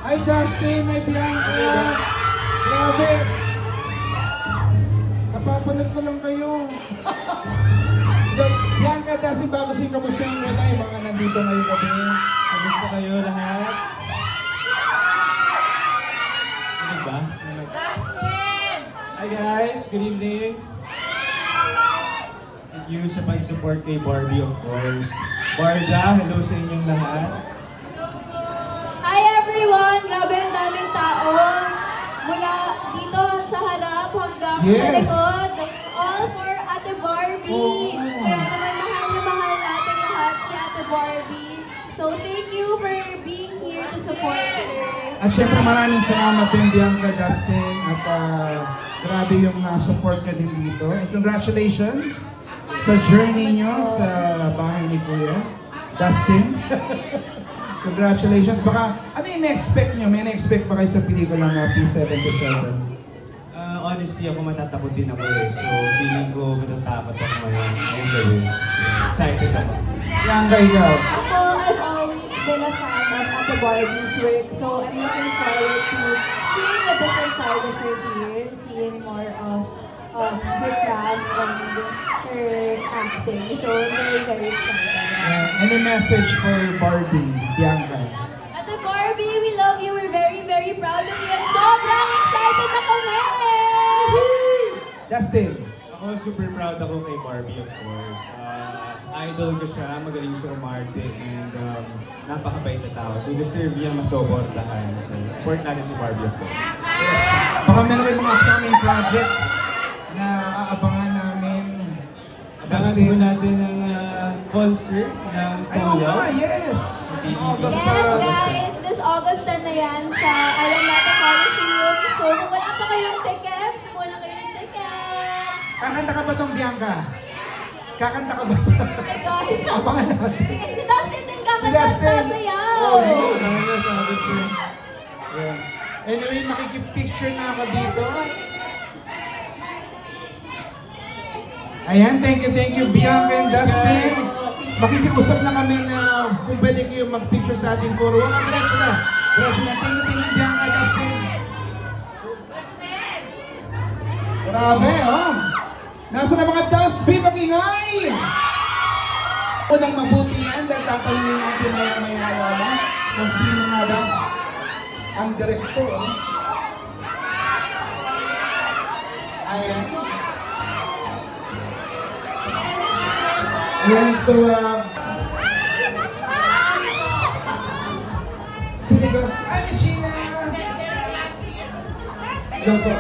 Ay, Dustin, ay Bianca. Grabe. Napapanood ko lang kayo. Bianca, Dustin, bago siya kamustahin mo na yung mga nandito ngayon kami. Kamusta kayo lahat? Ano ba? Hi guys, good evening. Thank you sa pag-support kay Barbie, of course. Barda, hello sa inyong lahat. Hi everyone! Grabe ang daming tao. Mula dito sa harap hanggang sa Yes. likod. All for Ate Barbie. Oo. Kaya naman mahal na mahal natin lahat si Ate Barbie. So thank you for being here to support her. At syempre maraming salamat din Bianca, Dustin. At grabe yung support nyo din dito. And congratulations sa journey nyo sa bahay ni Kuya. Dustin. Congratulations. Baka, ano yung na-expect nyo? May na-expect ba kayo sa pelikulang P77? Honestly, ako matatakot din ako eh. So, feeling ko matatakot ako ngayon. Ngayong gabi. Excited ako. Bianca, ikaw. Ako, I've always been a fan of Ate Barbie's work. So I'm looking forward to seeing a different side of her here. Seeing more of her craft and her acting. So I'm very, very excited. Any message for Barbie, Bianca? Ate Barbie, we love you. We're very, very proud of you. And sobrang excited na kami! Dustin. Ako, super proud ako kay Barbie, of course. Idol ko siya, magaling siya umarte, and napakabait na tao. So, deserve niya masuportahan. So, support natin si Barbie, of course. Yes. Baka meron kayong mga upcoming projects na aabangan namin. Abangan po natin ang concert ng Ay, oo Kuya. nga, yes! August Yes, na. guys! This August na yan sa Araneta Coliseum. So kung wala pa kayong tickets, kumuha na kayo ng tickets! Kakanta ka ba tong Bianca? Kakanta ka ba sa... Oh my God! Abangan natin. Si Dustin din kakanta Si at Dustin. sasayaw! Oh, yun. Abangan niyo sa August na. Yeah. Anyway, makikipicture na ako dito. Ayan, thank you, Bianca and Dustin. Makikiusap na kami na kung pwede kayo mag-picture sa ating foro. Wala, diretso na. Diretso na. Thank you, Bianca, Dustin. Grabe, oh. Nasa na mga Dusty, mag-ingay! Unang mabuti yan, dahil tatanungin natin maya-maya lang kung sino nga ba ang direktor. Ayan. Ayan, so, sinigaw. Ay, Miss Sheena! Hello po.